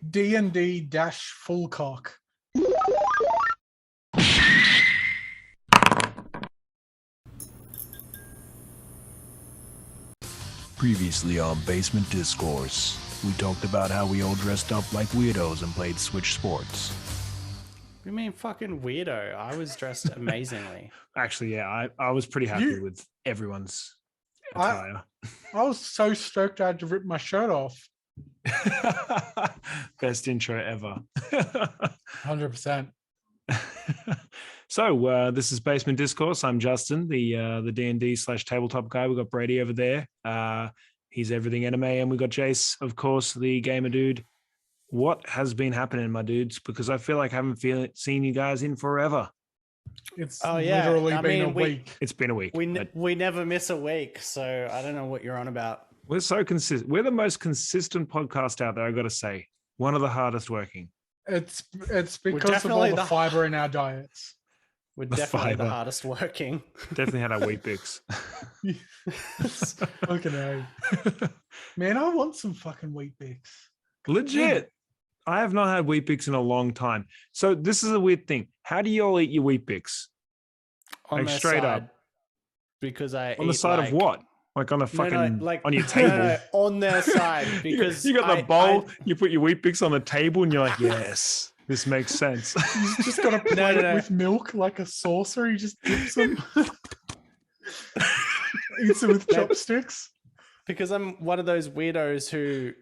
D&D dash full cock. Previously on Basement Discourse, we talked about how we all dressed up like weirdos and played Switch sports. You mean fucking weirdo? I was dressed amazingly. Actually, yeah, I was pretty happy with everyone's attire. I was so stoked I had to rip my shirt off. Best intro ever. 100%. So this is Basement Discourse. I'm Justin, the D&D / tabletop guy. We've got Brady over there. He's everything anime, and we've got Jace, of course, the gamer dude. What has been happening, my dudes? Because I feel like I haven't seen you guys in forever. It's literally been a week. It's been a week. We never miss a week, so I don't know what you're on about. We're so consistent. We're the most consistent podcast out there, I got to say. One of the hardest working. It's because of all the fiber in our diets. We're definitely the hardest working. Definitely had our weetbix. Fucking hell. Man, I want some fucking weetbix. Legit. I have not had weetbix in a long time. So this is a weird thing. How do you all eat your weetbix? Like straight up. Because on the side of what? Like on a fucking on your table. No, on their side. Because you got the bowl, you put your weetbix on the table and you're like, yes, this makes sense. You just got to plate it with milk like a saucer. You just dips them. Eats it with chopsticks. Because I'm one of those weirdos who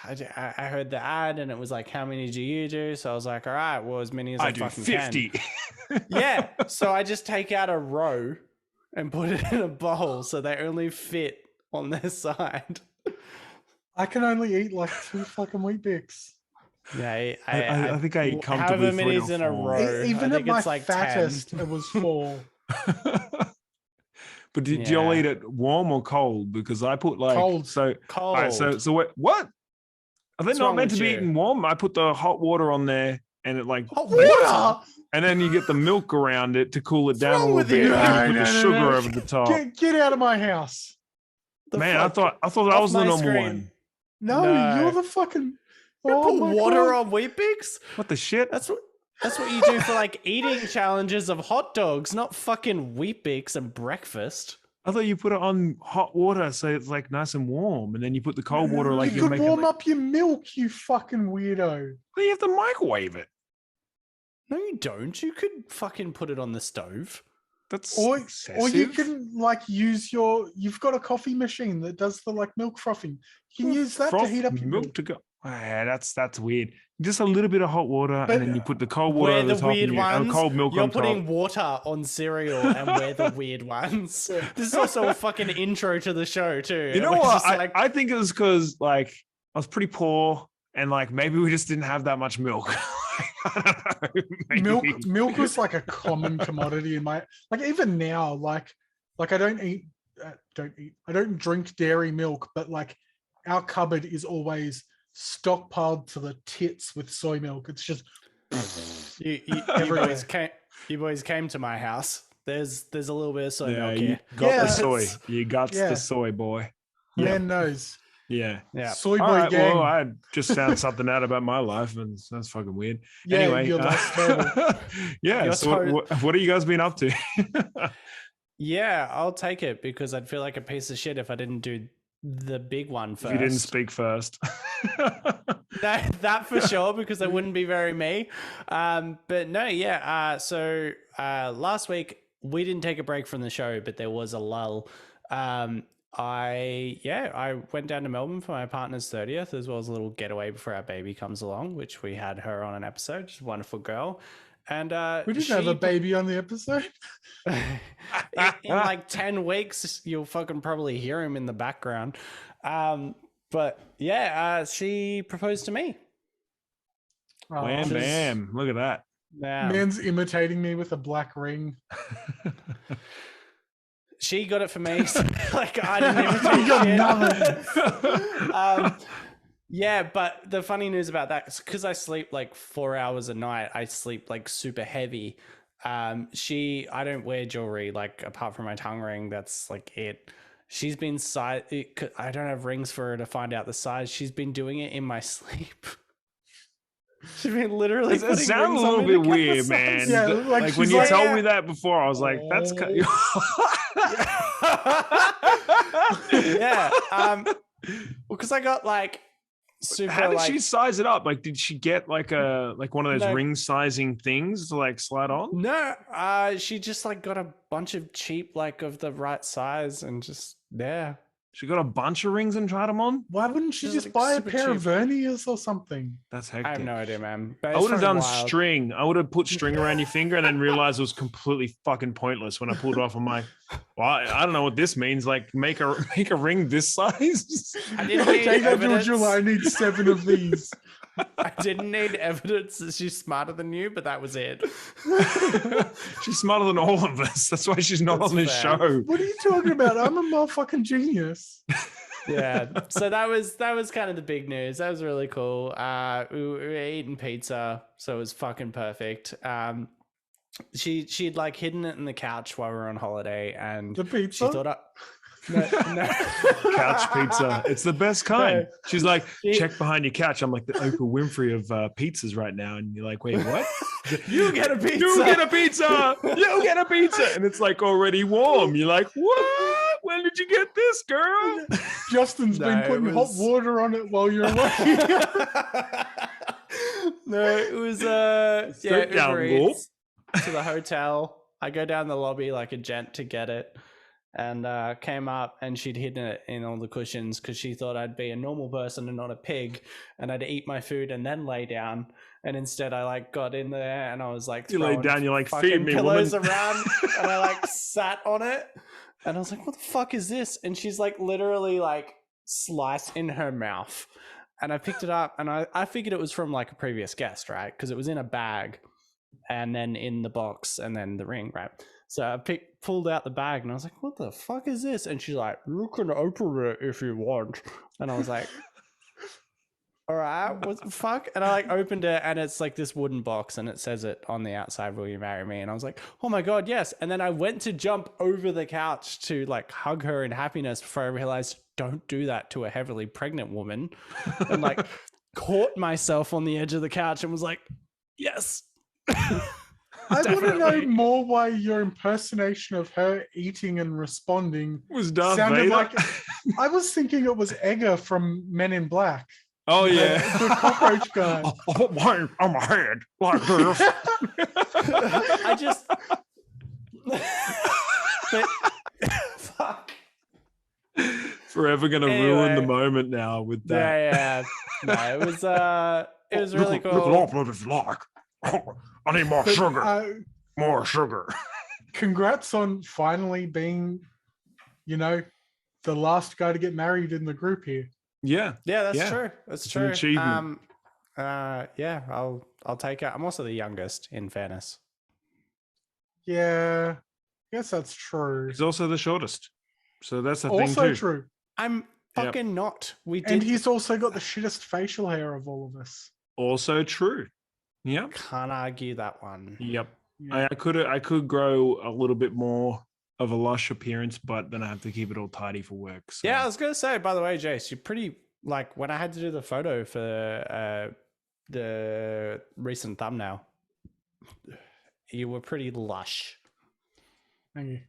I heard the ad and it was like, how many do you do? So I was like, all right, well, as many as I fucking 50. Can. Yeah. So I just take out a row and put it in a bowl so they only fit on their side. I can only eat like 2 fucking Weet-Bix. Yeah, I think I eat comfortably however many's in a row. Even at my fattest, 10. It was 4. But did you all eat it warm or cold? Because I put like cold. So cold. Right, so what? Are they not meant to be eaten warm? I put the hot water on there, and it like hot water. And then you get the milk around it to cool it down a little bit. And you put the sugar over the top. Get out of my house, man! I thought I was the normal one. No, you're the fucking. You put water on Weet-Bix? What the shit? That's what you do for like eating challenges of hot dogs, not fucking Weet-Bix and breakfast. I thought you put it on hot water so it's like nice and warm, and then you put the cold water like you could warm up your milk, you fucking weirdo. Well, you have to microwave it. No, you don't. You could fucking put it on the stove. That's or excessive. You can like use you've got a coffee machine that does the like milk frothing. You can use that to heat up your milk to go. Yeah, that's weird. Just a little bit of hot water, and then you put the cold water over the top. Weird ones, cold milk you're on putting top. water on cereal, and we're the weird ones. This is also a fucking intro to the show too. You know what? I think it was because like I was pretty poor, and like maybe we just didn't have that much milk. I don't know, milk was like a common commodity in my even now like I don't drink dairy milk, but like our cupboard is always stockpiled to the tits with soy milk. It's just you boys came to my house. There's a little bit of soy milk here. You got the soy. You got the soy, boy. Man knows. Yeah. Soy boy right, gang. Well, I just found something out about my life, and that's fucking weird. Yeah, anyway, your life's terrible. Yeah. So what have you guys been up to? Yeah, I'll take it because I'd feel like a piece of shit if I didn't do the big one first. If you didn't speak first. that for sure, because that wouldn't be very me. But no, yeah. So last week we didn't take a break from the show, but there was a lull. I went down to Melbourne for my partner's 30th, as well as a little getaway before our baby comes along, which we had her on an episode. She's a wonderful girl. And we didn't have a baby on the episode. in like 10 weeks, you'll fucking probably hear him in the background. But yeah, she proposed to me. Wham bam! Look at that. Yeah. Man's imitating me with a black ring. She got it for me. So, like I didn't even take shit. Yeah, but the funny news about that is because I sleep like 4 hours a night. I sleep like super heavy. I don't wear jewelry like apart from my tongue ring. That's like it. She's been I don't have rings for her to find out the size. She's been doing it in my sleep. She's been literally. It sounds a little bit weird, man. Yeah, like when she's you told me that before, I was like, "That's." Yeah. Well, because I got like super. How did like, she size it up? Like, did she get like one of those ring sizing things to like slide on? No, she just like got a bunch of cheap, like of the right size, and just She got a bunch of rings and tried them on. Why wouldn't she Just, just like, buy a super pair of cheap. verniers or something? That's hectic. I have no idea, man. I would have done string. I would have put string around your finger and then realized it was completely fucking pointless when I pulled it off. I'm like, well, I don't know what this means. Like, make a ring this size. I didn't need Take that to a evidence. jeweler. I need 7 of these. I didn't need evidence that she's smarter than you, but that was it. She's smarter than all of us. That's why she's not That's on this fair. show. What are you talking about? I'm a motherfucking genius. Yeah. So that was kind of the big news. That was really cool. We were eating pizza, so it was fucking perfect. She'd like hidden it in the couch while we were on holiday, and The she pizza? thought no. Couch pizza. It's the best kind. No. She's like, She- check behind your couch. I'm like the Oprah Winfrey of pizzas right now. And you're like, wait, what? You get a pizza. You get a pizza. You get a pizza. And it's like already warm. You're like, what? When did you get this, girl? Justin's No, been it putting was- hot water on it while you're away. No, it was Straight down, Uber Wolf. Eats to the hotel. I go down the lobby like a gent to get it, and came up, and she'd hidden it in all the cushions because she thought I'd be a normal person and not a pig, and I'd eat my food and then lay down. And instead, I like got in there and I was like, You lay throwing down, you're like, fucking feed me, pillows woman. around, and I like sat on it, and I was like, what the fuck is this? And she's like literally like sliced in her mouth. And I picked it up, and I figured it was from like a previous guest, right? Because it was in a bag, and then in the box, and then the ring, right? So I pulled out the bag, and I was like, "What the fuck is this?" And she's like, "You can open it if you want." And I was like, "All right, what the fuck?" And I like opened it, and it's like this wooden box, and it says it on the outside, "Will you marry me?" And I was like, "Oh my god, yes!" And then I went to jump over the couch to like hug her in happiness before I realized, don't do that to a heavily pregnant woman, and like caught myself on the edge of the couch and was like, yes. I want to know Definitely. more why your impersonation of her eating and responding Was Darth sounded Vader? like. I was thinking it was Edgar from Men in Black. Oh, The yeah. cockroach guy. I'm a head like this. I just but, fuck. Forever going to ruin the moment now with that. Yeah. No, it was really Look cool. what it's like. I need more But, sugar. More sugar. congrats on finally being, the last guy to get married in the group here. Yeah. Yeah, that's Yeah. true. That's It's an true. achievement. Yeah, I'll take it. I'm also the youngest, in fairness. Yeah, I guess that's true. He's also the shortest. So that's the thing Also too. true. I'm Yep. fucking not. We did. And he's also got the shittest facial hair of all of us. Also true. Yep. Can't argue that one. Yep. Yeah. I could grow a little bit more of a lush appearance, but then I have to keep it all tidy for work. So. Yeah, I was gonna say. By the way, Jace, you're pretty like when I had to do the photo for the recent thumbnail. You were pretty lush. Thank you.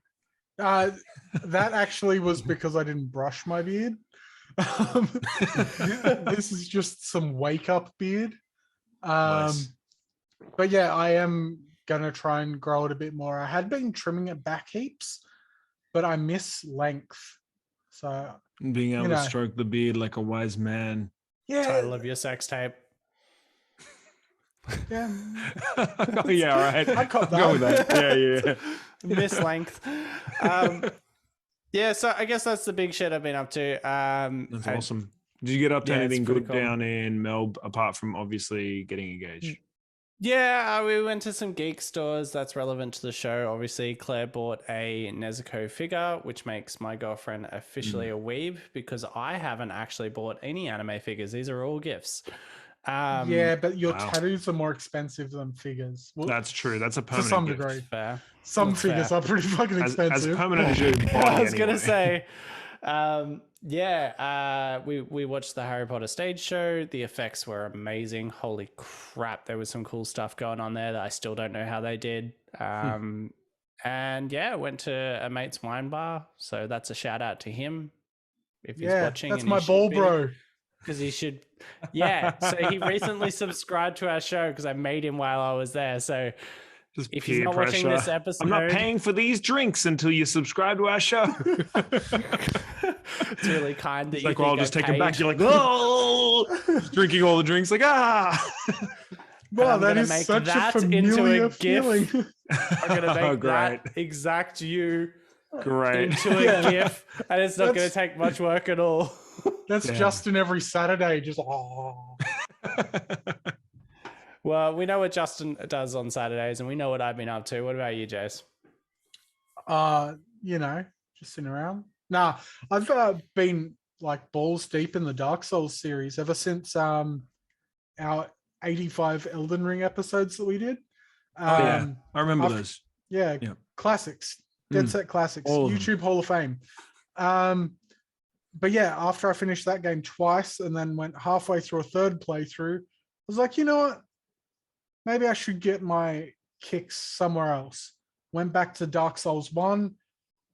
That actually was because I didn't brush my beard. This is just some wake up beard. Nice. But yeah, I am gonna try and grow it a bit more. I had been trimming it back heaps, but I miss length. So Being able you to know. stroke the beard like a wise man. yeah, Title of your sex tape. yeah. Oh, yeah, all right. I caught Go with that. that. Yeah. Miss length. Yeah, so I guess that's the big shit I've been up to. That's awesome. Did you get up to Yeah, it's anything pretty good cool. down in Melbourne, apart from obviously getting engaged? Yeah, we went to some geek stores that's relevant to the show. Obviously, Claire bought a Nezuko figure, which makes my girlfriend officially a weeb because I haven't actually bought any anime figures. These are all gifts. Yeah, but your Wow. tattoos are more expensive than figures. Well, That's true. That's a to permanent some gift. degree. Fair. Some That's figures fair. are pretty fucking As expensive. permanent as your body. I was gonna anyway. say, Yeah, we watched the Harry Potter stage show. The effects were amazing. Holy crap, there was some cool stuff going on there that I still don't know how they did. And yeah, went to a mate's wine bar, so that's a shout out to him if he's watching. That's and my he ball, should be, bro. because he should. Yeah, so he recently subscribed to our show because I made him while I was there. So Just if he's peer not watching pressure. this episode, I'm not paying for these drinks until you subscribe to our show. It's really kind that It's you like, think well, I'll just I take them back. paid. You're like, oh, drinking all the drinks, like, ah. Wow, I'm that gonna is make such a that into familiar a GIF. feeling. I'm gonna make Great. that exact you Great. into a Yeah. GIF, and it's not going to That's- take much work at all. That's Yeah. Justin every Saturday, just oh. Well, we know what Justin does on Saturdays, and we know what I've been up to. What about you, Jace? You know, just sitting around. Nah, I've been like balls deep in the Dark Souls series ever since our 85 Elden Ring episodes that we did. Yeah, I remember I've- those. Yeah, Yeah. classics, dead Mm. set classics, All of them. YouTube Hall of Fame. But yeah, after I finished that game twice and then went halfway through a third playthrough, I was like, you know what? Maybe I should get my kicks somewhere else. Went back to Dark Souls 1,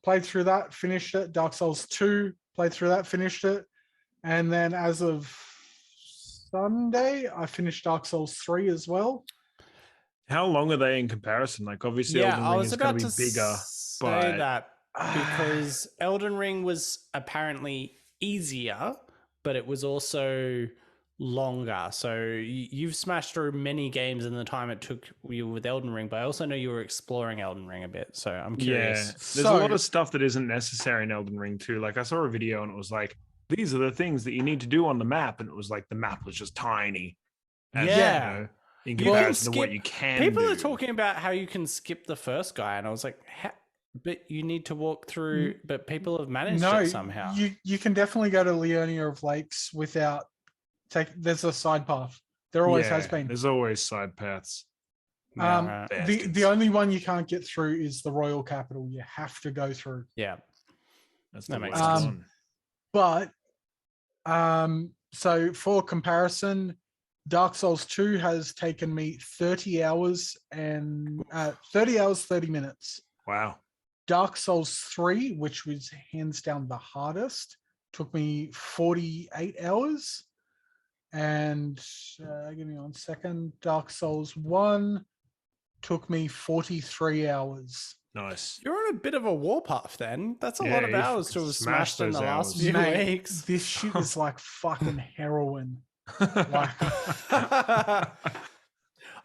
played through that, finished it. Dark Souls 2, played through that, finished it. And then as of Sunday, I finished Dark Souls 3 as well. How long are they in comparison? Like, obviously, Yeah, Elden I Ring was is going about to to be bigger. say but- that because Elden Ring was apparently easier, but it was also longer. So you've smashed through many games in the time it took you with Elden Ring, but I also know you were exploring Elden Ring a bit. So I'm curious. Yeah, there's a lot of stuff that isn't necessary in Elden Ring too. Like, I saw a video and it was like, these are the things that you need to do on the map, and it was like the map was just tiny. And, Yeah. you know, in You can comparison to what skip- you can People do. are talking about how you can skip the first guy, and I was like, but you need to walk through, but people have managed No, it somehow. you can definitely go to Leonia of Lakes without there's a side path. There always has been. There's always side paths. Yeah, right. The bastards. only one you can't get through is the Royal Capital. You have to go through. Yeah. That's that the makes worst sense. one. But so for comparison, Dark Souls 2 has taken me 30 hours and 30 hours, 30 minutes. Wow. Dark Souls 3, which was hands down the hardest, took me 48 hours. And give me 1 second. Dark Souls 1 took me 43 hours. Nice. You're on a bit of a warpath then. That's a lot of Yeah, you hours to fucking have smashed smashed in the those last hours. few Mate, weeks. This shit is like fucking heroin.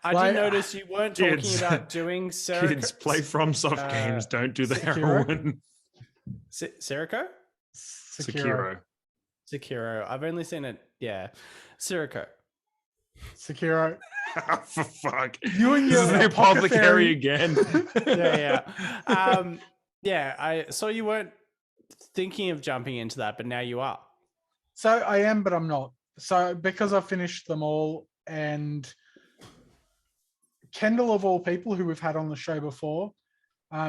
I Like, did notice you weren't talking kids- about doing Kids play FromSoft games. Don't do the Sekiro? heroin. Sirico? Sekiro. Sekiro. I've only seen it. Yeah. Sirico. Sekiro. For fuck. You and This your is the apothecary apothecary. again. Yeah. Yeah. I saw you weren't thinking of jumping into that, but now you are. So I am, but I'm not. So because I finished them all, and Kendall, of all people who we've had on the show before,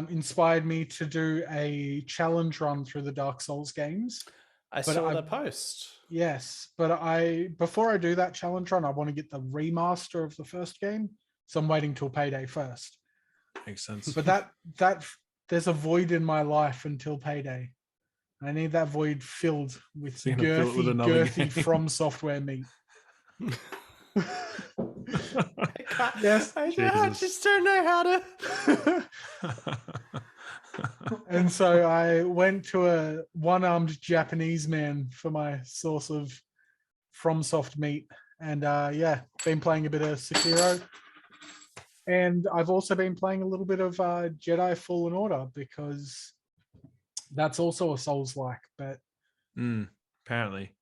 inspired me to do a challenge run through the Dark Souls games. I saw the post. Yes, but before I do that challenge run, I want to get the remaster of the first game. So I'm waiting till payday first. Makes sense. But that there's a void in my life until payday. I need that void filled with So you're gonna fill it with another girthy game. From Software meat. Yes. I Jesus. just don't know how to. And so I went to a one-armed Japanese man for my source of FromSoft meat. And been playing a bit of Sekiro. And I've also been playing a little bit of Jedi Fallen Order, because that's also a Souls-like, but Apparently.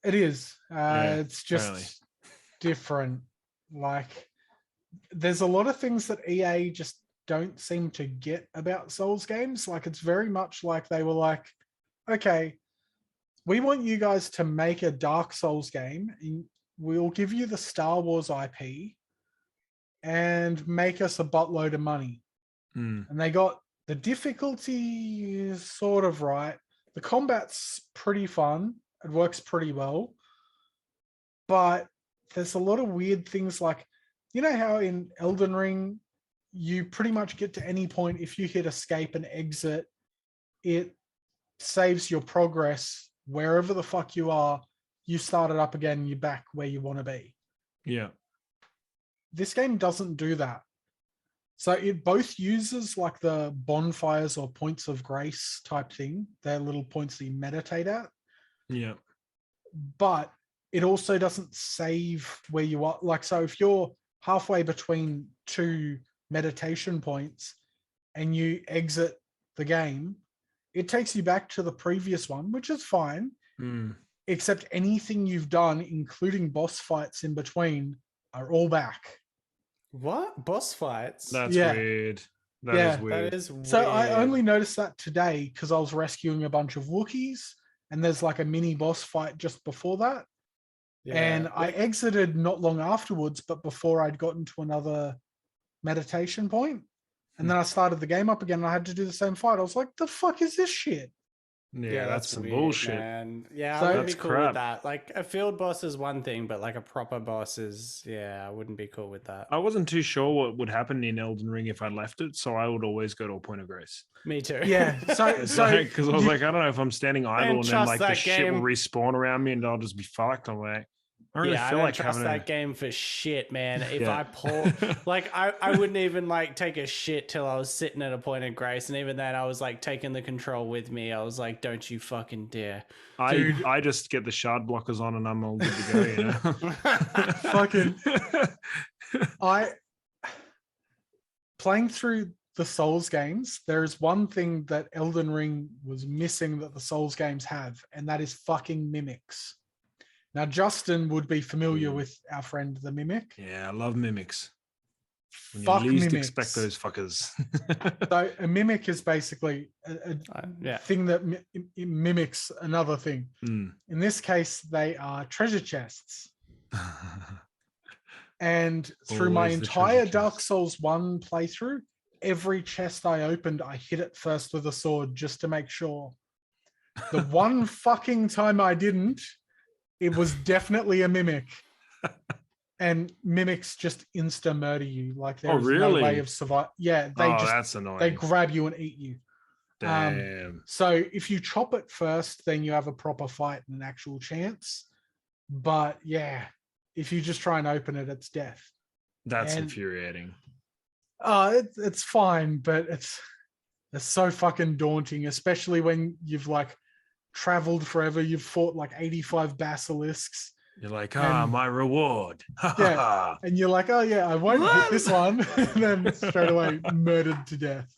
it is. Yeah, It's just apparently. different. Like, there's a lot of things that EA just don't seem to get about Souls games. Like, it's very much like they were like, okay, we want you guys to make a Dark Souls game. And we'll give you the Star Wars IP and make us a buttload of money. And they got the difficulty sort of right. the combat's pretty fun. It works pretty well. But there's a lot of weird things like, you know how in Elden Ring, you pretty much get to any point, if you hit escape and exit, it saves your progress wherever the fuck you are. You start it up again, you're back where you want to be. Yeah. This game doesn't do that. So it both uses like the bonfires or points of grace type thing. They're little points that you meditate at. Yeah. But it also doesn't save where you are. Like, so if you're halfway between two meditation points and you exit the game, it takes you back to the previous one, which is fine. Except anything you've done, including boss fights in between, are all back. What? Boss fights? That's Yeah. weird. That is weird. That is weird. So I only noticed that today because I was rescuing a bunch of Wookiees, and there's like a mini boss fight just before that. Yeah. And I exited not long afterwards, but before I'd gotten to another meditation point. And then I started the game up again and I had to do the same fight. I was like, the fuck is this shit? Yeah, that's some weird, bullshit. Man. Yeah, So- I wouldn't be That's cool crap. with that. Like a field boss is one thing, but like a proper boss is, I wouldn't be cool with that. I wasn't too sure what would happen in Elden Ring if I left it, so I would always go to a point of grace. Me too. Yeah. So Because I was like, I don't know if I'm standing idle and then trust like the that shit will game. respawn around me and I'll just be fucked. I'm like, I don't really I feel don't like trust having that game for shit, man. If Yeah. I pull, like, I wouldn't even like take a shit till I was sitting at a point of grace, and even then, I was like taking the control with me. I was like, "Don't you fucking dare!" I just get the shard blockers on and I'm all good to go. You know, Fucking- playing through the Souls games, there's one thing that Elden Ring was missing that the Souls games have, and that is fucking mimics. Now, Justin would be familiar with our friend the Mimic. Yeah, I love mimics. When Fuck you least mimics. expect those fuckers. So a mimic is basically a Yeah. thing that mimics another thing. Mm. In this case, they are treasure chests. And through my Always the entire treasure Dark chest. Souls 1 playthrough, every chest I opened, I hit it first with a sword just to make sure. The one fucking time I didn't, it was definitely a mimic. And mimics just insta murder you. Like there's no way really? of survive. Yeah, they That's annoying. they grab you and eat you. Damn. So if you chop it first, then you have a proper fight and an actual chance. But yeah, if you just try and open it, it's death. That's and- infuriating. It's fine, but it's so fucking daunting, especially when you've like traveled forever. You've fought like 85 basilisks. You're like, and- my reward. Yeah. And you're like, oh yeah, I won't hit this one. And then straight away murdered to death.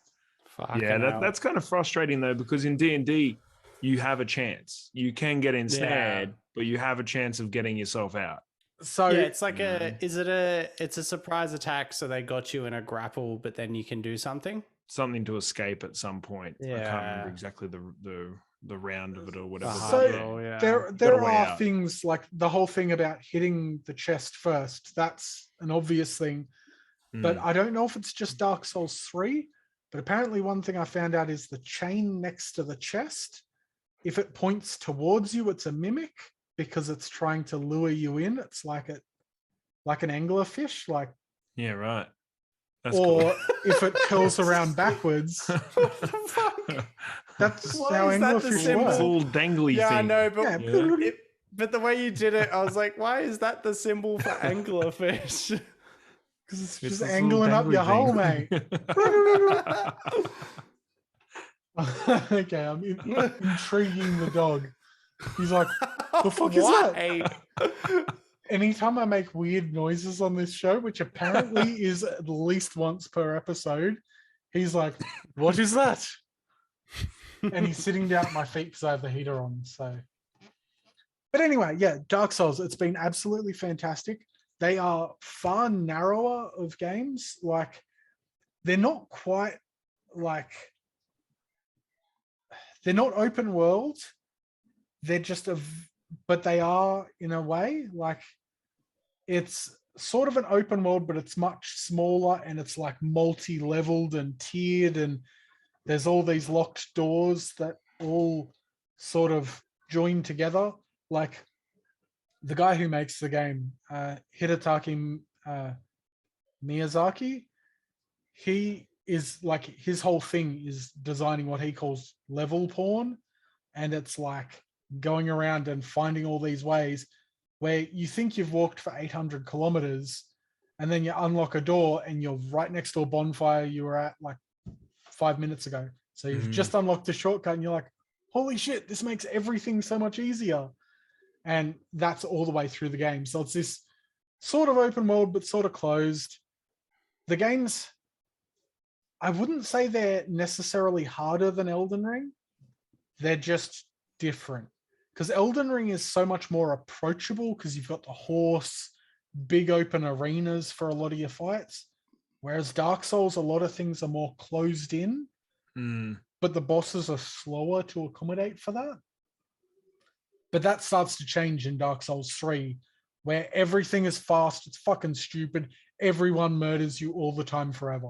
Fucking Yeah, hell. that's kind of frustrating though, because in D&D, you have a chance. You can get ensnared, but you have a chance of getting yourself out. So Yeah, it's like it's a surprise attack, so they got you in a grapple, but then you can do something. Something to escape at some point. I can't remember Yeah. exactly the round of it or whatever. So yeah. there Got a way are out. things like the whole thing about hitting the chest first. That's an obvious thing. But I don't know if it's just Dark Souls 3. But apparently one thing I found out is the chain next to the chest, if it points towards you, it's a mimic because it's trying to lure you in. It's like an anglerfish, like, yeah, right. That's or cool. if it curls around backwards, What the fuck? that's Why how is that the anglerfish symbol? It's work. all dangly Yeah, I thing. know, but Yeah. but the way you did it, I was like, why is that the symbol for anglerfish? Because it's It's just this angling little up your dangly hole, thing. mate. Okay, I'm intriguing the dog. He's like, the fuck is that? Why? Anytime I make weird noises on this show, which apparently is at least once per episode, he's like, what is that? And he's sitting down at my feet because I have the heater on. So, but anyway, yeah, Dark Souls, it's been absolutely fantastic. They are far narrower of games. Like, they're not quite like, they're not open world. They're just but they are in a way. Like, it's sort of an open world, but it's much smaller and it's like multi-leveled and tiered, and there's all these locked doors that all sort of joined together. Like the guy who makes the game, Hidetaki Miyazaki, he is like, his whole thing is designing what he calls level porn. And it's like going around and finding all these ways where you think you've walked for 800 kilometers and then you unlock a door and you're right next to a bonfire you were at like 5 minutes ago. So you've just unlocked a shortcut and you're like, holy shit, this makes everything so much easier. And that's all the way through the game. So it's this sort of open world, but sort of closed. The games, I wouldn't say they're necessarily harder than Elden Ring. They're just different. Because Elden Ring is so much more approachable because you've got the horse, big open arenas for a lot of your fights. Whereas Dark Souls, a lot of things are more closed in, but the bosses are slower to accommodate for that. But that starts to change in Dark Souls 3, where everything is fast. It's fucking stupid. Everyone murders you all the time forever.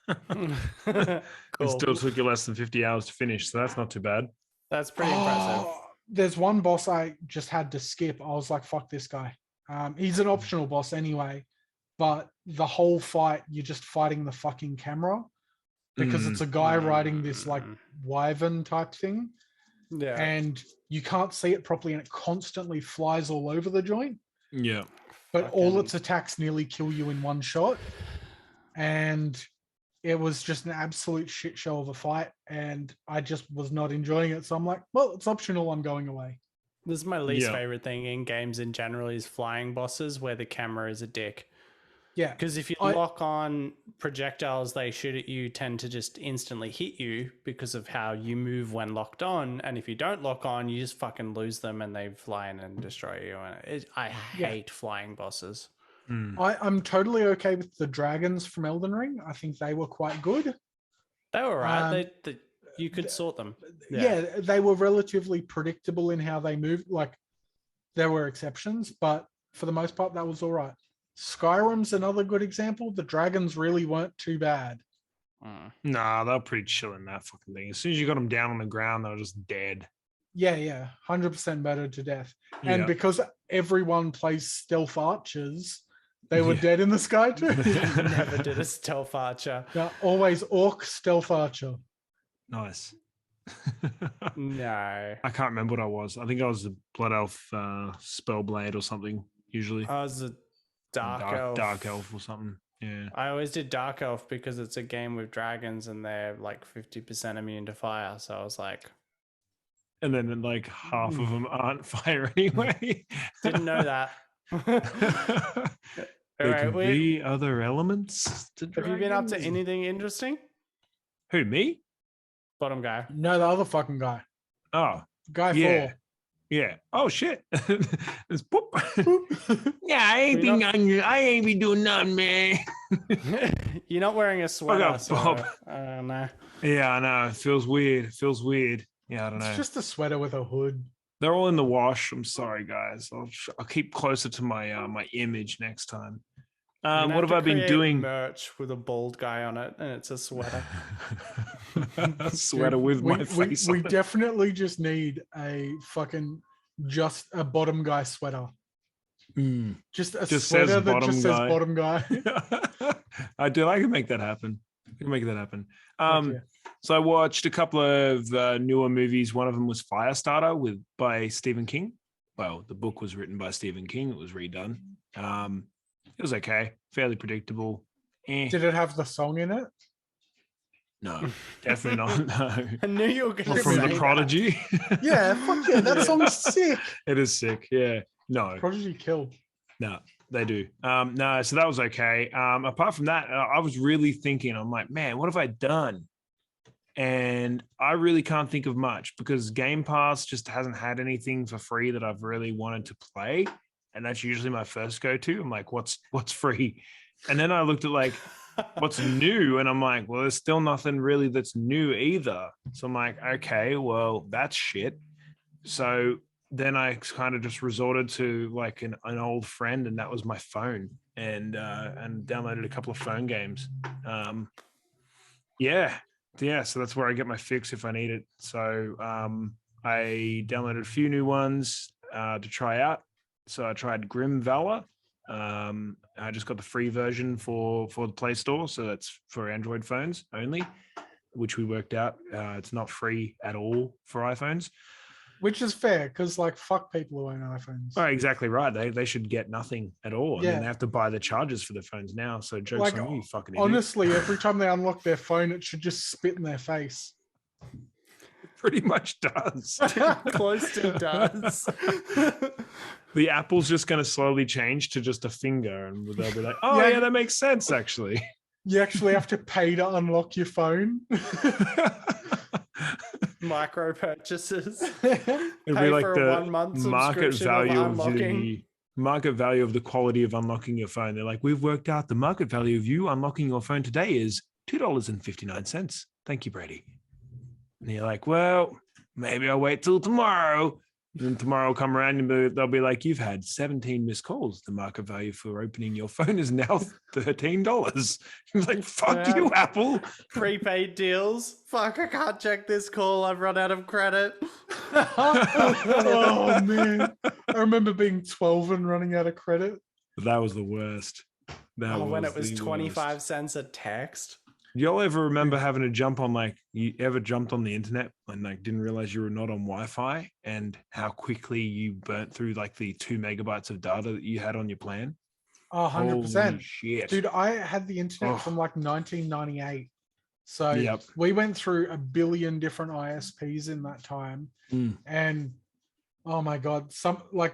It still took you less than 50 hours to finish, so that's not too bad. That's pretty impressive. There's one boss I just had to skip. I was like, fuck this guy. He's an optional boss anyway, but the whole fight, you're just fighting the fucking camera because it's a guy riding this like wyvern type thing. Yeah. And you can't see it properly and it constantly flies all over the joint. Yeah. But all its attacks nearly kill you in one shot. And it was just an absolute shit show of a fight. And I just was not enjoying it. So I'm like, well, it's optional. I'm going away. This is my least favorite thing in games in general is flying bosses where the camera is a dick. Yeah. Because if you lock on projectiles they shoot at you tend to just instantly hit you because of how you move when locked on. And if you don't lock on, you just fucking lose them and they fly in and destroy you. And I hate flying bosses. I'm totally okay with the dragons from Elden Ring. I think they were quite good. They were right. You could sort them. Yeah, they were relatively predictable in how they moved. Like, there were exceptions, but for the most part, that was all right. Skyrim's another good example. The dragons really weren't too bad. Nah, they were pretty chill in that fucking thing. As soon as you got them down on the ground, they were just dead. Yeah, 100% better to death. And because everyone plays stealth archers, they were dead in the sky too. Never did a stealth archer. Yeah, always orc stealth archer. Nice. No. I can't remember what I was. I think I was the Blood Elf Spellblade or something, usually. I was a Dark Elf. Dark Elf or something. Yeah. I always did Dark Elf because it's a game with dragons and they're like 50% immune to fire. So I was like... And then like half of them aren't fire anyway. Didn't know that. There can be other elements to Have you been up to anything interesting? Who, me? Bottom guy. No, the other fucking guy. Oh. Guy 4. Yeah. Oh shit. It's boop. Yeah, I ain't be doing nothing, man. You're not wearing a sweater. I got Bob. I don't know. Yeah, I know. It feels weird. Yeah, I don't know. It's just a sweater with a hood. They're all in the wash. I'm sorry, guys. I'll keep closer to my my image next time. What have I been doing? Merch with a bald guy on it, and it's a sweater. A sweater with my face on We it. definitely just need a fucking just a bottom guy sweater. Just a sweater that just says bottom guy. I can make that happen. So I watched a couple of newer movies. One of them was Firestarter by Stephen King. Well, the book was written by Stephen King. It was redone. It was okay, fairly predictable. Did it have the song in it? No, definitely not. No. I knew you were going to From say The Prodigy. Yeah, fuck yeah, that song's sick. It is sick. Yeah, no. Prodigy killed. No, they do. No, so that was okay. Apart from that, I was really thinking, I'm like, man, what have I done? And I really can't think of much because Game Pass just hasn't had anything for free that I've really wanted to play. And that's usually my first go-to. I'm like, what's free? And then I looked at like, what's new? And I'm like, well, there's still nothing really that's new either. So I'm like, okay, well, that's shit. So then I kind of just resorted to like an old friend, and that was my phone, and downloaded a couple of phone games. So that's where I get my fix if I need it. So I downloaded a few new ones to try out. So I tried Grim Valor. I just got the free version for the Play Store, so that's for Android phones only, which we worked out. It's not free at all for iPhones. Which is fair, because like fuck people who own iPhones. Oh, exactly right. They should get nothing at all. And Yeah. then they have to buy the chargers for the phones now. So jokes Like, on you, fucking idiot. honestly, every time they unlock their phone, it should just spit in their face. Pretty much does. Close to does. The Apple's just going to slowly change to just a finger, and they'll be like, "Oh yeah, that makes sense, actually." You actually have to pay to unlock your phone. Micro purchases. It'd Pay be like for a the 1 month market subscription value of of unlocking. the market value of the quality of unlocking your phone. They're like, "We've worked out the market value of you unlocking your phone today is $2.59. Thank you, Brady." And you're like, "Well, maybe I'll wait till tomorrow." And then tomorrow will come around and they'll be like, "You've had 17 missed calls. The market value for opening your phone is now $13." You're like, "Fuck Yeah. you, Apple." Prepaid deals. Fuck, I can't check this call. I've run out of credit. Oh man, I remember being 12 and running out of credit. That was the worst. When it was the 25 worst. cents a text. Y'all ever remember having to jump on, like, you ever jumped on the internet and like didn't realize you were not on Wi-Fi, and how quickly you burnt through like the 2 megabytes of data that you had on your plan? 100%. Holy shit. Dude, I had the internet Oh. from like 1998. So Yep. we went through a billion different ISPs in that time. Mm. And oh my God,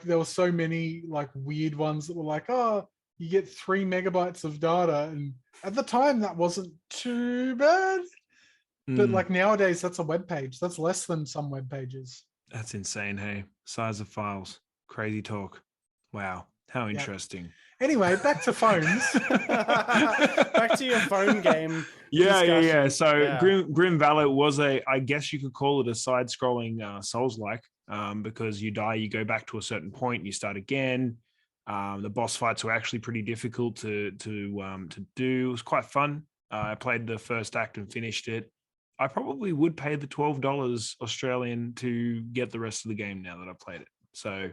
there were so many like weird ones that were like, oh, you get 3 megabytes of data. And at the time that wasn't too bad. But Mm. like nowadays, that's a web page. That's less than some web pages. That's insane. Hey, size of files, crazy talk. Wow. How interesting. Anyway, back to phones. Back to your phone game. Yeah. discussion. So Yeah. Grim Valor was I guess you could call it a side-scrolling Souls-like, because you die, you go back to a certain point, you start again. The boss fights were actually pretty difficult to do. It was quite fun. I played the first act and finished it. I probably would pay the $12 Australian to get the rest of the game now that I've played it. So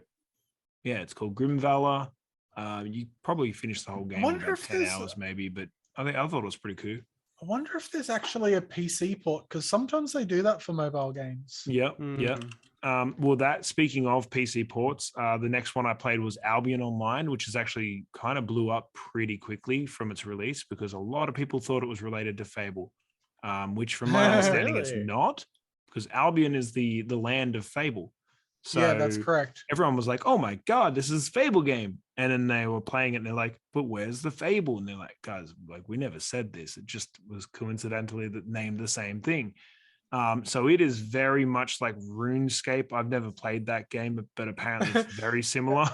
yeah, it's called Grim Valor. You probably finished the whole game in wonder about if 10 there's- hours maybe, but I thought it was pretty cool. I wonder if there's actually a PC port, because sometimes they do that for mobile games. Yep. Mm. Well, that speaking of PC ports, the next one I played was Albion Online, which is actually kind of blew up pretty quickly from its release because a lot of people thought it was related to Fable, which from my understanding it's Really? not, because Albion is the land of Fable. So Yeah, that's correct. everyone was like, "Oh my God, this is a Fable game." And then they were playing it and they're like, "But where's the Fable?" And they're like, "Guys, like we never said this. It just was coincidentally that named the same thing." So it is very much like RuneScape. I've never played that game, but apparently it's very similar.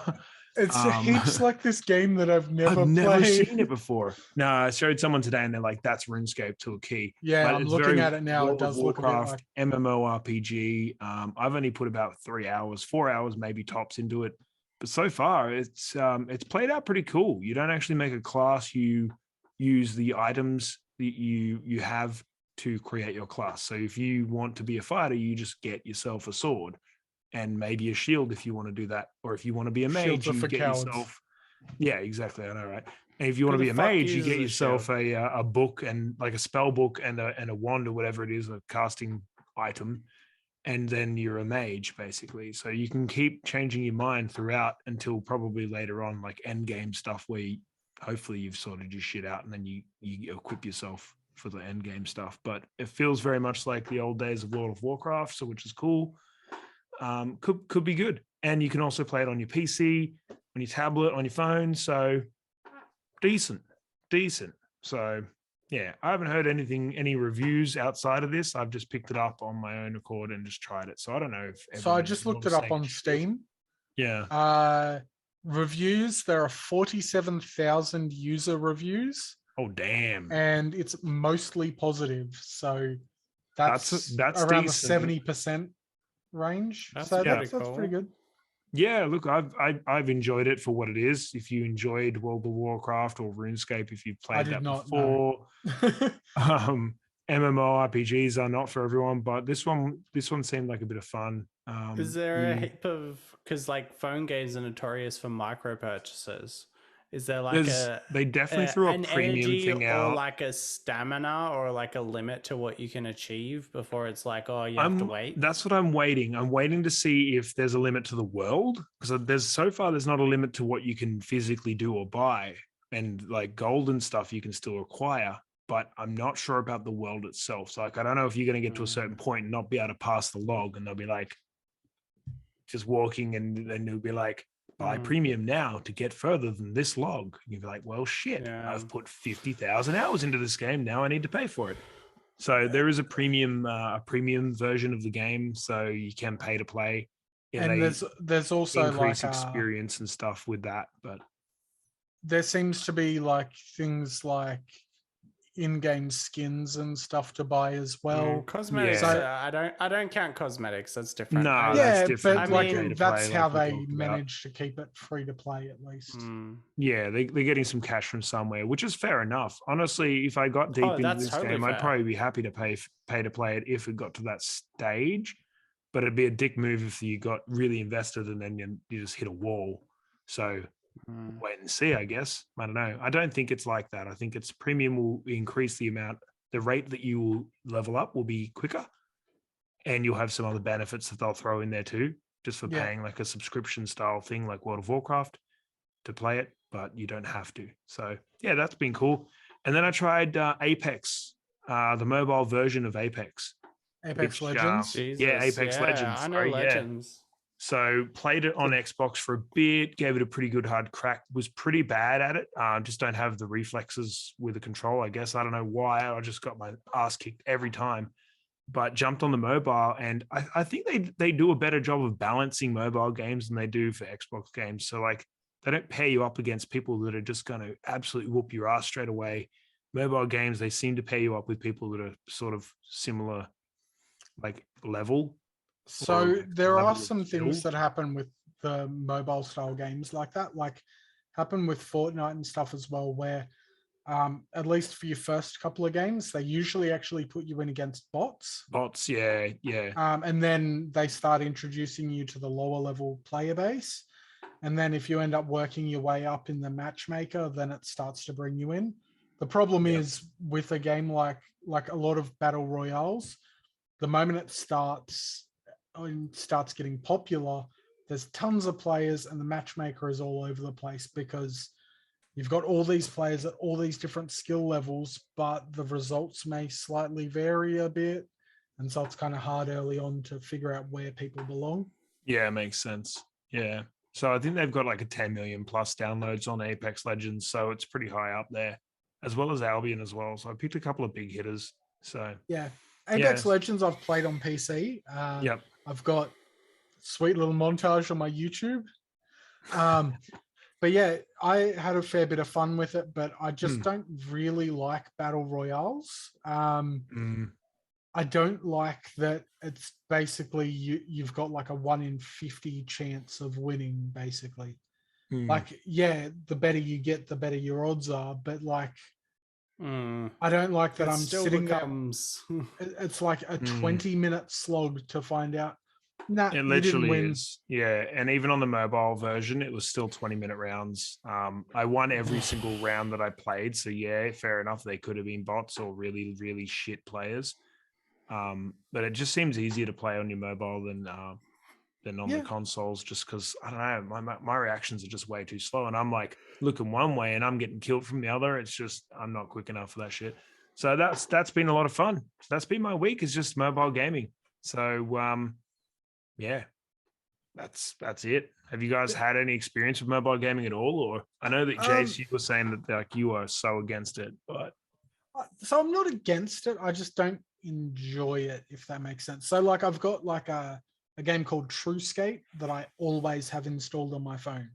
It's heaps like this game that I've never never played. seen it before. No, I showed someone today and they're like, "That's RuneScape to a key." Yeah, But I'm it's looking very at it now. World It of does look a bit Warcraft, like. MMORPG. I've only put about 3 hours, 4 hours maybe tops into it. But so far, it's played out pretty cool. You don't actually make a class. You use the items that you have to create your class. So if you want to be a fighter, you just get yourself a sword and maybe a shield if you want to do that. Or if you want to be a mage, Shields are you for get cowards. yourself. Yeah, exactly. I know, right? And if you want Who to be the a fuck mage, you uses get a yourself a book and like a spell book and a wand or whatever it is, a casting item, and then you're a mage basically. So you can keep changing your mind throughout until probably later on, like end game stuff, where hopefully you've sorted your shit out and then you equip yourself for the end game stuff. But it feels very much like the old days of World of Warcraft, so which is cool. Could be good, and you can also play it on your PC, on your tablet, on your phone. So decent. So yeah, I haven't heard any reviews outside of this. I've just picked it up on my own accord and just tried it. So I don't know if So I everyone just is all looked the it up same on shit. Steam. Yeah. Reviews, there are 47,000 user reviews, Oh damn. and it's mostly positive. So that's around decent. the 70% range. That's So pretty that's cool. pretty good. Yeah, look, I've enjoyed it for what it is. If you enjoyed World of Warcraft or RuneScape, if you've played did that not, before, MMORPGs are not for everyone, but this one seemed like a bit of fun. Is there a heap of, because like phone games are notorious for micro purchases? Is there like they definitely threw a an premium energy thing or out. like a stamina or like a limit to what you can achieve before it's like, oh, you have to wait? That's what I'm waiting. I'm waiting to see if there's a limit to the world, because there's not a limit to what you can physically do or buy, and like gold and stuff you can still acquire. But I'm not sure about the world itself. So like, I don't know if you're going to get to a certain point and not be able to pass the log, and they'll be like just walking, and then it'll be like, buy premium now to get further than this log. And you'll be like, well, shit, I've put 50,000 hours into this game. Now I need to pay for it. So there is a premium version of the game, so you can pay to play. And there's also increase like experience and stuff with that. But there seems to be like things like in-game skins and stuff to buy as well. Cosmetics, So, I don't count cosmetics. That's different. No, yeah, that's different. but I that's how they talked about. manage to keep it free to play at least. Yeah, they're getting some cash from somewhere, which is fair enough. Honestly, if I got deep into this game, I'd probably be happy to pay to play it if it got to that stage. But it'd be a dick move if you got really invested and then you just hit a wall. So wait and see, I guess. I don't know. I don't think it's like that. I think it's premium will increase the rate that you will level up will be quicker, and you'll have some other benefits that they'll throw in there too, just for paying like a subscription style thing like World of Warcraft to play it, but you don't have to. So yeah, that's been cool. And then I tried Apex, the mobile version of Apex. Legends? Apex Legends. I know Legends. So played it on Xbox for a bit, gave it a pretty good hard crack, was pretty bad at it. Just don't have the reflexes with the control, I guess. I don't know why. I just got my ass kicked every time. But jumped on the mobile, and I think they do a better job of balancing mobile games than they do for Xbox games. So like they don't pair you up against people that are just going to absolutely whoop your ass straight away. Mobile games, they seem to pair you up with people that are sort of similar like level. So there are some things that happen with the mobile style games like that, like happen with Fortnite and stuff as well, where at least for your first couple of games, they usually actually put you in against bots. Yeah. And then they start introducing you to the lower level player base. And then if you end up working your way up in the matchmaker, then it starts to bring you in. The problem is with a game like a lot of battle royales, the moment it starts getting popular, there's tons of players and the matchmaker is all over the place because you've got all these players at all these different skill levels, but the results may slightly vary a bit. And so it's kind of hard early on to figure out where people belong. Yeah, it makes sense. Yeah. So I think they've got like a 10 million plus downloads on Apex Legends. So it's pretty high up there, as well as Albion as well. So I picked a couple of big hitters. So yeah. Apex Legends I've played on PC. I've got sweet little montage on my YouTube. But yeah, I had a fair bit of fun with it, but I just don't really like battle royales. I don't like that it's basically you've got like a 1 in 50 chance of winning, basically. Like, yeah, the better you get, the better your odds are, but like I don't like that I'm sitting there. It's like a 20-minute slog to find out. Nah, it literally is. Yeah. And even on the mobile version, it was still 20-minute rounds. I won every single round that I played. So yeah, fair enough. They could have been bots or really, really shit players. But it just seems easier to play on your mobile than on the consoles, just because I don't know, my reactions are just way too slow, and I'm like looking one way and I'm getting killed from the other. It's just I'm not quick enough for that shit. So that's been a lot of fun. So that's been my week, is just mobile gaming. So yeah, that's it. Have you guys had any experience with mobile gaming at all? Or I know that Jace, you were saying that like you are so against it, but so I'm not against it. I just don't enjoy it, if that makes sense. So like I've got like a game called True Skate that I always have installed on my phone.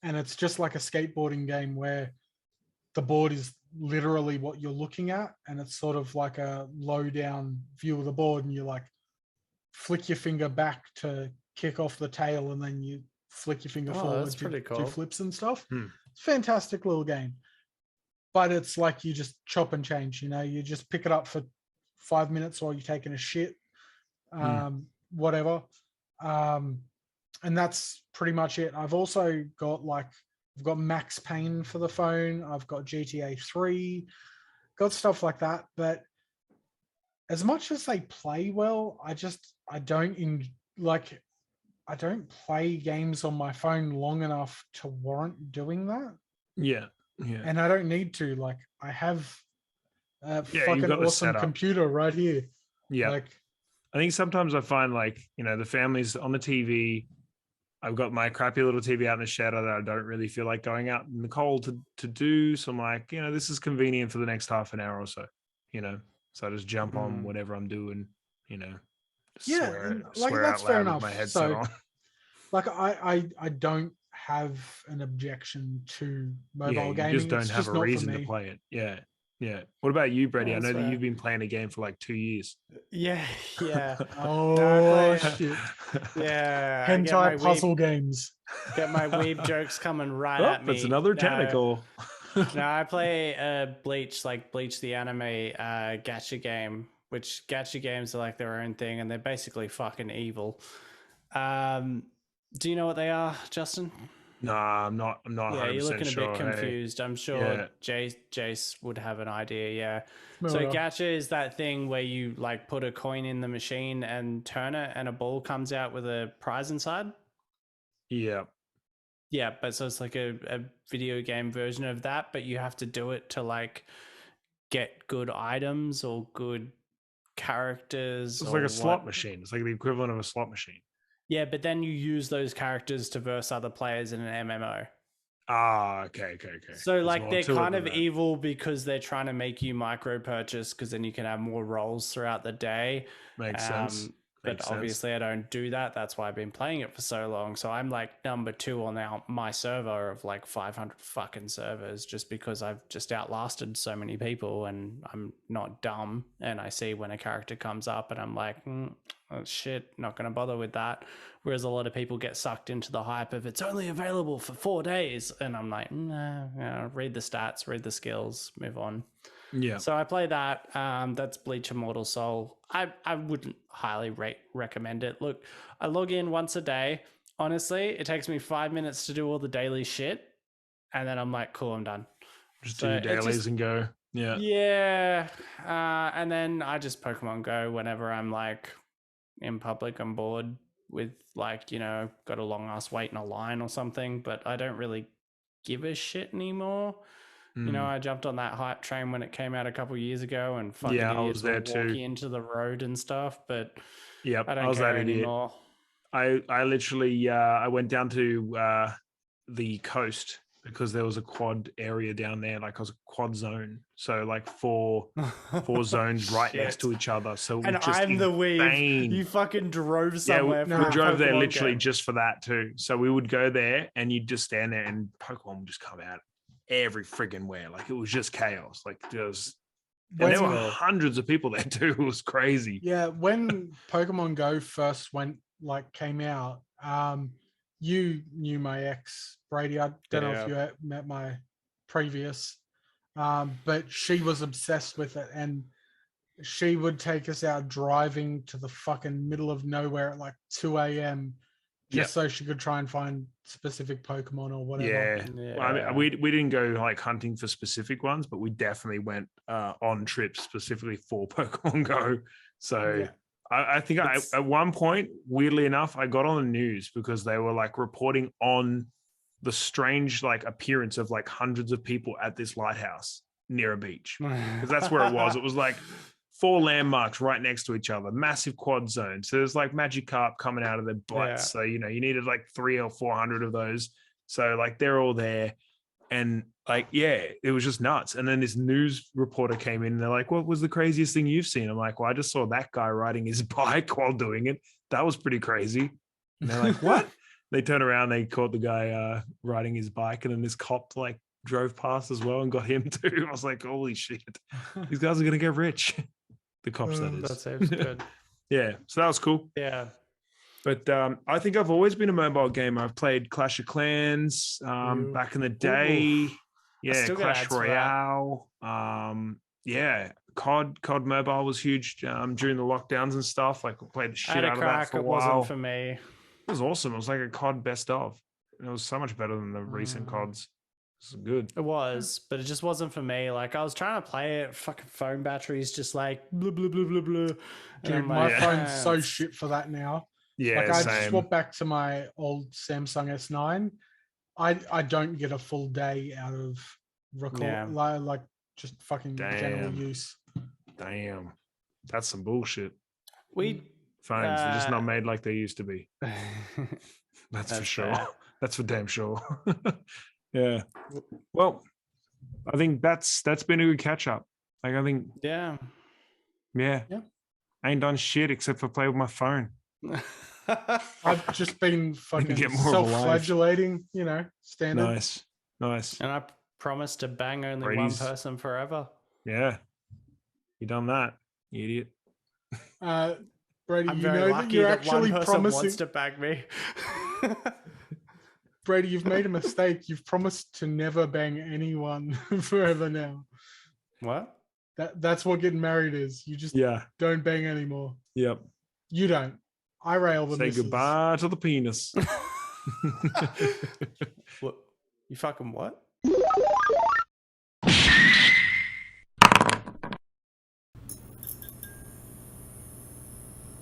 And it's just like a skateboarding game where the board is literally what you're looking at. And it's sort of like a low down view of the board. And you like flick your finger back to kick off the tail. And then you flick your finger forward to do flips and stuff. It's a fantastic little game. But it's like you just chop and change, you just pick it up for 5 minutes while you're taking a shit. Whatever. And that's pretty much it. I've also got I've got Max Payne for the phone. I've got GTA 3, got stuff like that. But as much as they play well, I don't play games on my phone long enough to warrant doing that. Yeah. And I don't need to. Like, I have a fucking got the awesome setup. computer right here. Yeah. Like, I think sometimes I find the family's on the TV. I've got my crappy little TV out in the shed that I don't really feel like going out in the cold to do. So I'm like, this is convenient for the next half an hour or so, So I just jump on whatever I'm doing, swear that's out fair loud enough. with my headset on. Like, I don't have an objection to mobile gaming. You just don't it's have just a not for reason to me. play it. Yeah. Yeah. What about you, Brady? I know that fair. you've been playing a game for like 2 years. Yeah. Oh, shit. Yeah. I get Hentai my puzzle games. Get my weeb jokes coming right Oh, at me. that's another tentacle. No, I play Bleach, Bleach the anime gacha game, which gacha games are like their own thing, and they're basically fucking evil. Do you know what they are, Justin? No, I'm not. Yeah, you're looking sure, a bit confused. I'm sure Jace would have an idea. Yeah. So gacha is that thing where you put a coin in the machine and turn it, and a ball comes out with a prize inside. Yeah. Yeah, but so it's like a video game version of that, but you have to do it to get good items or good characters. It's like a slot machine. It's like the equivalent of a slot machine. Yeah, but then you use those characters to verse other players in an MMO. Ah, okay. So they're kind of evil because they're trying to make you micro purchase because then you can have more roles throughout the day. Makes sense. But obviously I don't do that. That's why I've been playing it for so long. So I'm number 2 on my server of 500 fucking servers just because I've just outlasted so many people and I'm not dumb. And I see when a character comes up and I'm like, oh, shit, not going to bother with that. Whereas a lot of people get sucked into the hype of it's only available for 4 days. And I'm like, nah, read the stats, read the skills, move on. Yeah. So I play that. That's Bleach Immortal Soul. I wouldn't highly recommend it. Look, I log in once a day. Honestly, it takes me 5 minutes to do all the daily shit. And then I'm like, cool, I'm done. Just do dailies and go. Yeah. Yeah. And then I just Pokemon Go whenever I'm in public, I'm bored with got a long ass wait in a line or something, but I don't really give a shit anymore. I jumped on that hype train when it came out a couple of years ago and fucking idiots were walking into the road and stuff, but I don't care anymore. I literally I went down to the coast because there was a quad area down there, I was a quad zone. So 4 zones right next to each other. So and just I'm the weeb. You fucking drove somewhere. Yeah, we drove there literally just for that too. So we would go there and you'd just stand there and Pokemon would just come out every friggin' where. It was just chaos. There were hundreds of people there too. It was crazy. Yeah, when Pokemon Go first came out, you knew my ex, Brady. I don't know if you met my previous, but she was obsessed with it, and she would take us out driving to the fucking middle of nowhere at 2 a.m. just so she could try and find specific Pokemon or whatever. Yeah. Well, we didn't go hunting for specific ones, but we definitely went on trips specifically for Pokemon Go. So I think at one point, weirdly enough, I got on the news because they were reporting on the strange appearance of hundreds of people at this lighthouse near a beach, because that's where it was. It was 4 landmarks right next to each other, massive quad zone. So there's Magikarp coming out of their butts. So, you needed 300 or 400 of those. So they're all there. And it was just nuts. And then this news reporter came in and they're like, what was the craziest thing you've seen? I'm like, well, I just saw that guy riding his bike while doing it. That was pretty crazy. And they're like, what? They turned around, they caught the guy riding his bike. And then this cop drove past as well and got him too. I was like, holy shit, these guys are going to get rich. The cops, that is. That sounds good. Yeah, so that was cool. Yeah. But I think I've always been a mobile gamer. I've played Clash of Clans back in the day. Yeah, Clash Royale. Yeah, COD Mobile was huge during the lockdowns and stuff. Like we played the I shit had a out of that crack. for a It while. wasn't for me. It was awesome. It was like a COD best of. And it was so much better than the recent CODs. It was good. It was, but it just wasn't for me. Like I was trying to play it, fucking phone battery's just like blah blah blah blah blah. And Dude, I'm my like, phone's "Ah, so shit for that now. Yeah, Like I same. swapped back to my old Samsung S9. I don't get a full day out of record like just fucking general Damn. use. Damn. That's some bullshit. We Phones, they're just not made like they used to be. That's for sure. fair. That's for damn sure. Yeah. Well, I think that's been a good catch up. Like I think, Yeah. Yeah. I ain't done shit except for play with my phone. I've just been fucking get more of a life. self-flagellating, standard. Nice. And I promised to bang only Brady's- one person forever. Yeah. You done that, you idiot. Brady, I'm you very know that lucky you're that actually one person promising. wants to bang me. Brady, you've made a mistake. You've promised to never bang anyone forever now. What? That's what getting married is. You just Yeah. don't bang anymore. Yep. You don't. I rail the Say missus. goodbye to the penis. What? You fucking what?